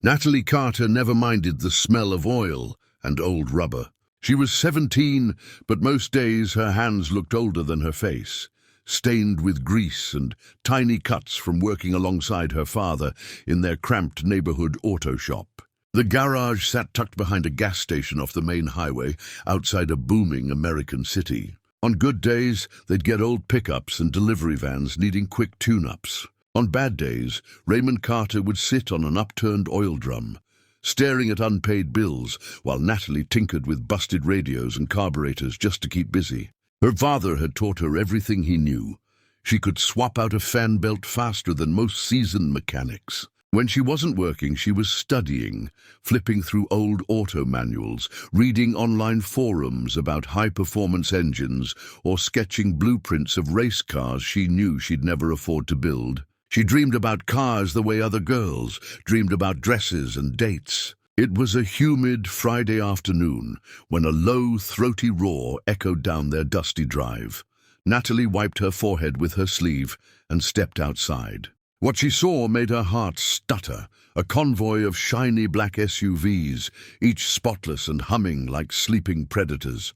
Natalie Carter never minded the smell of oil and old rubber. She was 17, but most days her hands looked older than her face, stained with grease and tiny cuts from working alongside her father in their cramped neighborhood auto shop. The garage sat tucked behind a gas station off the main highway outside a booming American city. On good days, they'd get old pickups and delivery vans needing quick tune-ups. On bad days, Raymond Carter would sit on an upturned oil drum, staring at unpaid bills while Natalie tinkered with busted radios and carburetors just to keep busy. Her father had taught her everything he knew. She could swap out a fan belt faster than most seasoned mechanics. When she wasn't working, she was studying, flipping through old auto manuals, reading online forums about high-performance engines, or sketching blueprints of race cars she knew she'd never afford to build. She dreamed about cars the way other girls dreamed about dresses and dates. It was a humid Friday afternoon when a low, throaty roar echoed down their dusty drive. Natalie wiped her forehead with her sleeve and stepped outside. What she saw made her heart stutter, a convoy of shiny black SUVs, each spotless and humming like sleeping predators.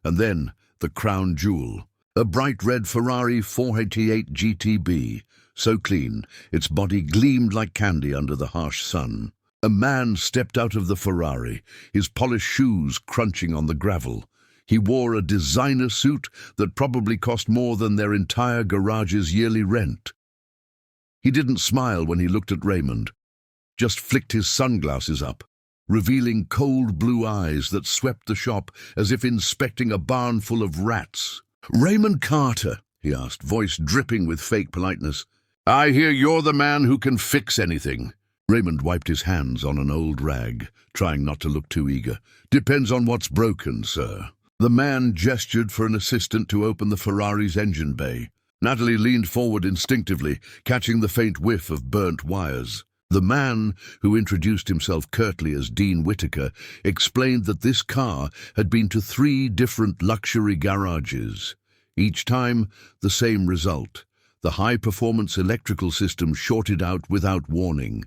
And then the crown jewel, a bright red Ferrari 488 GTB, so clean its body gleamed like candy under the harsh sun. A man stepped out of the Ferrari, his polished shoes crunching on the gravel. He wore a designer suit that probably cost more than their entire garage's yearly rent. He didn't smile when he looked at Raymond, just flicked his sunglasses up, revealing cold blue eyes that swept the shop as if inspecting a barn full of rats. "Raymond Carter," he asked, voice dripping with fake politeness. "I hear you're the man who can fix anything." Raymond wiped his hands on an old rag, trying not to look too eager. "Depends on what's broken, sir." The man gestured for an assistant to open the Ferrari's engine bay. Natalie leaned forward instinctively, catching the faint whiff of burnt wires. The man, who introduced himself curtly as Dean Whitaker, explained that this car had been to 3 different luxury garages. Each time, the same result. The high-performance electrical system shorted out without warning.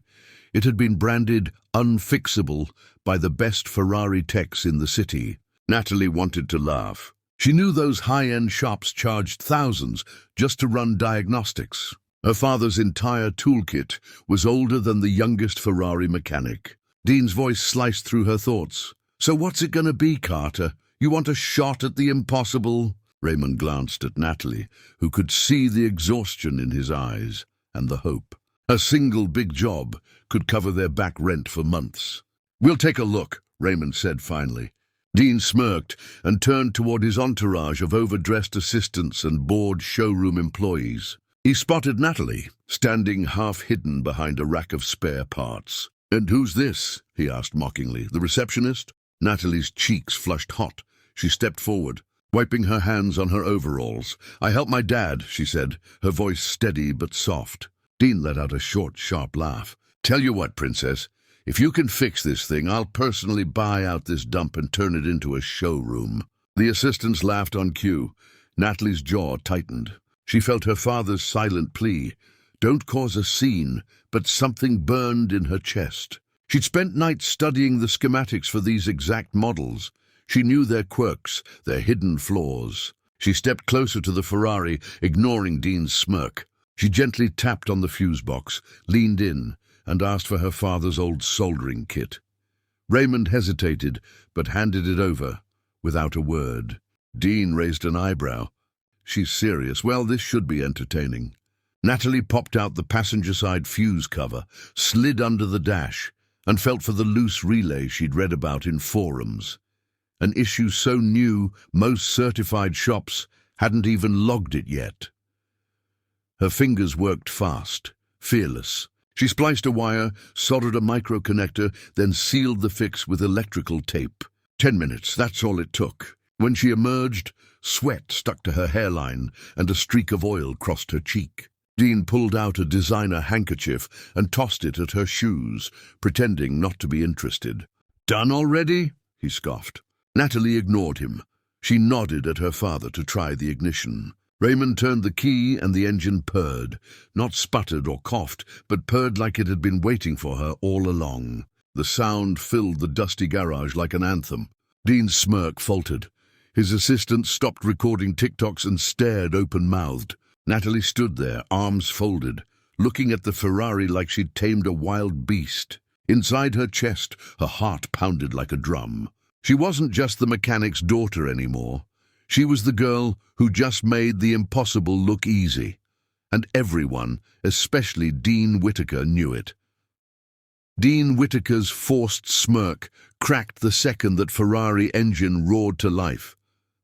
It had been branded unfixable by the best Ferrari techs in the city. Natalie wanted to laugh. She knew those high-end shops charged thousands just to run diagnostics. Her father's entire toolkit was older than the youngest Ferrari mechanic. Dean's voice sliced through her thoughts. "So what's it gonna be, Carter? You want a shot at the impossible?" Raymond glanced at Natalie, who could see the exhaustion in his eyes and the hope. A single big job could cover their back rent for months. "We'll take a look," Raymond said finally. Dean smirked and turned toward his entourage of overdressed assistants and bored showroom employees. He spotted Natalie, standing half-hidden behind a rack of spare parts. "And who's this?" he asked mockingly. "The receptionist?" Natalie's cheeks flushed hot. She stepped forward, wiping her hands on her overalls. "I help my dad," she said, her voice steady but soft. Dean let out a short, sharp laugh. "Tell you what, Princess, if you can fix this thing, I'll personally buy out this dump and turn it into a showroom." The assistants laughed on cue. Natalie's jaw tightened. She felt her father's silent plea. Don't cause a scene, but something burned in her chest. She'd spent nights studying the schematics for these exact models. She knew their quirks, their hidden flaws. She stepped closer to the Ferrari, ignoring Dean's smirk. She gently tapped on the fuse box, leaned in, and asked for her father's old soldering kit. Raymond hesitated, but handed it over, without a word. Dean raised an eyebrow. "She's serious. Well, this should be entertaining." Natalie popped out the passenger-side fuse cover, slid under the dash, and felt for the loose relay she'd read about in forums. An issue so new, most certified shops hadn't even logged it yet. Her fingers worked fast, fearless. She spliced a wire, soldered a micro-connector, then sealed the fix with electrical tape. 10 minutes, that's all it took. When she emerged, sweat stuck to her hairline and a streak of oil crossed her cheek. Dean pulled out a designer handkerchief and tossed it at her shoes, pretending not to be interested. "Done already?" he scoffed. Natalie ignored him. She nodded at her father to try the ignition. Raymond turned the key and the engine purred, not sputtered or coughed, but purred like it had been waiting for her all along. The sound filled the dusty garage like an anthem. Dean's smirk faltered. His assistant stopped recording TikToks and stared open-mouthed. Natalie stood there, arms folded, looking at the Ferrari like she'd tamed a wild beast. Inside her chest, her heart pounded like a drum. She wasn't just the mechanic's daughter anymore. She was the girl who just made the impossible look easy. And everyone, especially Dean Whittaker, knew it. Dean Whittaker's forced smirk cracked the second that Ferrari engine roared to life.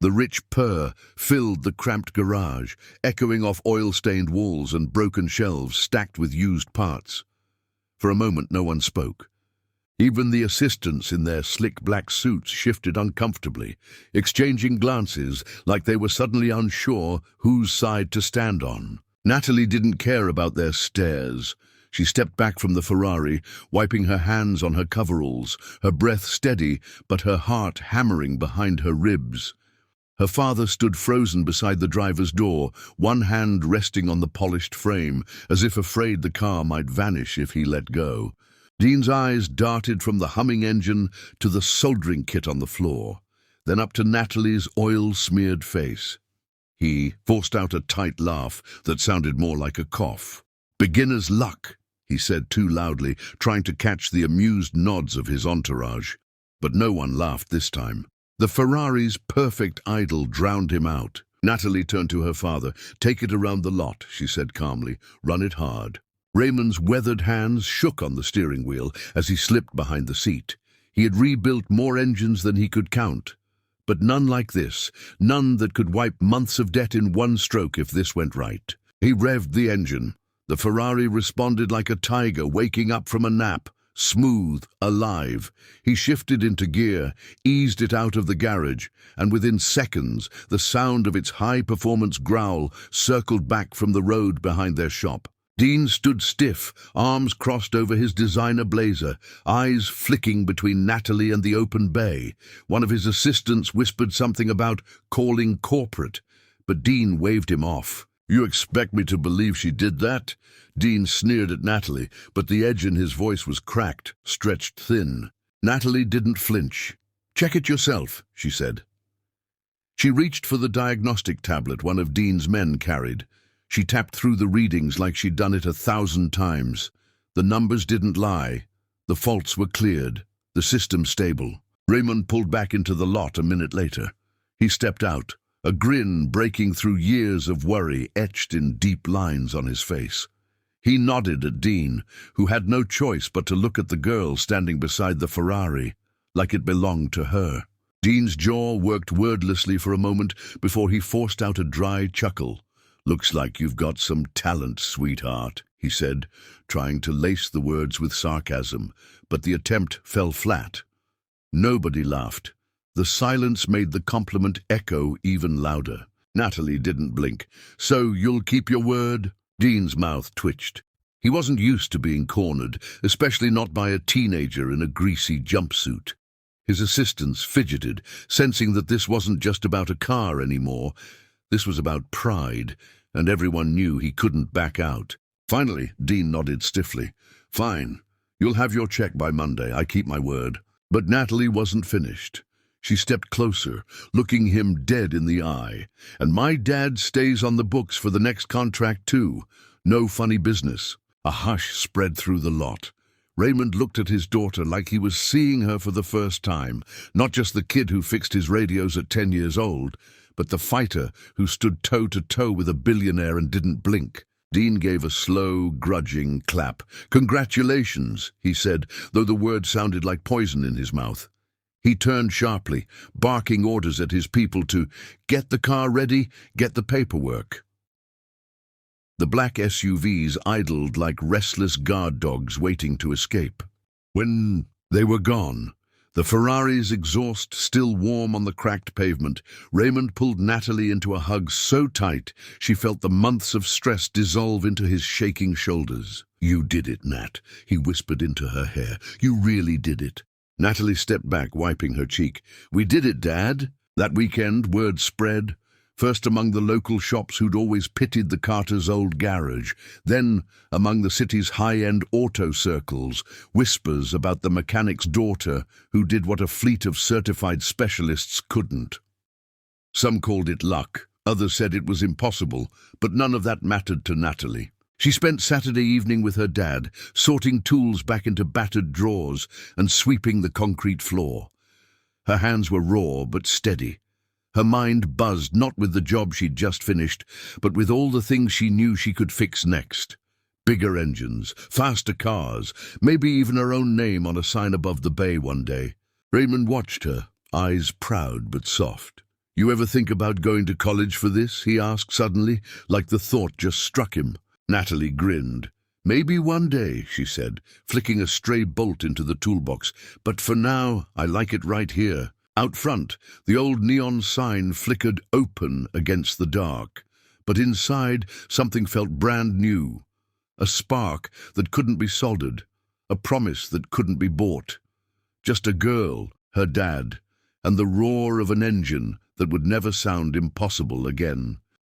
The rich purr filled the cramped garage, echoing off oil-stained walls and broken shelves stacked with used parts. For a moment no one spoke. Even the assistants in their slick black suits shifted uncomfortably, exchanging glances like they were suddenly unsure whose side to stand on. Natalie didn't care about their stares. She stepped back from the Ferrari, wiping her hands on her coveralls, her breath steady but her heart hammering behind her ribs. Her father stood frozen beside the driver's door, one hand resting on the polished frame, as if afraid the car might vanish if he let go. Dean's eyes darted from the humming engine to the soldering kit on the floor, then up to Natalie's oil-smeared face. He forced out a tight laugh that sounded more like a cough. "Beginner's luck," he said too loudly, trying to catch the amused nods of his entourage. But no one laughed this time. The Ferrari's perfect idol drowned him out. Natalie turned to her father. "Take it around the lot," she said calmly. "Run it hard." Raymond's weathered hands shook on the steering wheel as he slipped behind the seat. He had rebuilt more engines than he could count. But none like this, none that could wipe months of debt in one stroke if this went right. He revved the engine. The Ferrari responded like a tiger waking up from a nap. Smooth, alive. He shifted into gear, eased it out of the garage, and within seconds, the sound of its high-performance growl circled back from the road behind their shop. Dean stood stiff, arms crossed over his designer blazer, eyes flicking between Natalie and the open bay. One of his assistants whispered something about calling corporate, but Dean waved him off. "You expect me to believe she did that?" Dean sneered at Natalie, but the edge in his voice was cracked, stretched thin. Natalie didn't flinch. "Check it yourself," she said. She reached for the diagnostic tablet one of Dean's men carried. She tapped through the readings like she'd done it 1,000 times. The numbers didn't lie. The faults were cleared. The system stable. Raymond pulled back into the lot a minute later. He stepped out, a grin breaking through years of worry etched in deep lines on his face. He nodded at Dean, who had no choice but to look at the girl standing beside the Ferrari, like it belonged to her. Dean's jaw worked wordlessly for a moment before he forced out a dry chuckle. "Looks like you've got some talent, sweetheart," he said, trying to lace the words with sarcasm, but the attempt fell flat. Nobody laughed. The silence made the compliment echo even louder. Natalie didn't blink. "So you'll keep your word?" Dean's mouth twitched. He wasn't used to being cornered, especially not by a teenager in a greasy jumpsuit. His assistants fidgeted, sensing that this wasn't just about a car anymore. This was about pride, and everyone knew he couldn't back out. Finally, Dean nodded stiffly. "Fine. You'll have your check by Monday. I keep my word." But Natalie wasn't finished. She stepped closer, looking him dead in the eye. "And my dad stays on the books for the next contract too. No funny business." A hush spread through the lot. Raymond looked at his daughter like he was seeing her for the first time, not just the kid who fixed his radios at 10 years old, but the fighter who stood toe-to-toe with a billionaire and didn't blink. Dean gave a slow, grudging clap. "Congratulations," he said, though the word sounded like poison in his mouth. He turned sharply, barking orders at his people to get the car ready, get the paperwork. The black SUVs idled like restless guard dogs waiting to escape. When they were gone, the Ferrari's exhaust still warm on the cracked pavement, Raymond pulled Natalie into a hug so tight she felt the months of stress dissolve into his shaking shoulders. "You did it, Nat," he whispered into her hair. "You really did it." Natalie stepped back, wiping her cheek. "We did it, Dad." That weekend, word spread. First among the local shops who'd always pitied the carter's old garage, then among the city's high-end auto circles, whispers about the mechanic's daughter who did what a fleet of certified specialists couldn't. Some called it luck, others said it was impossible, but none of that mattered to Natalie. She spent Saturday evening with her dad, sorting tools back into battered drawers and sweeping the concrete floor. Her hands were raw but steady. Her mind buzzed not with the job she'd just finished, but with all the things she knew she could fix next. Bigger engines, faster cars, maybe even her own name on a sign above the bay one day. Raymond watched her, eyes proud but soft. "You ever think about going to college for this?" he asked suddenly, like the thought just struck him. Natalie grinned. "Maybe one day," she said, flicking a stray bolt into the toolbox, "but for now, I like it right here." Out front, the old neon sign flickered open against the dark, but inside something felt brand new. A spark that couldn't be soldered, a promise that couldn't be bought. Just a girl, her dad, and the roar of an engine that would never sound impossible again.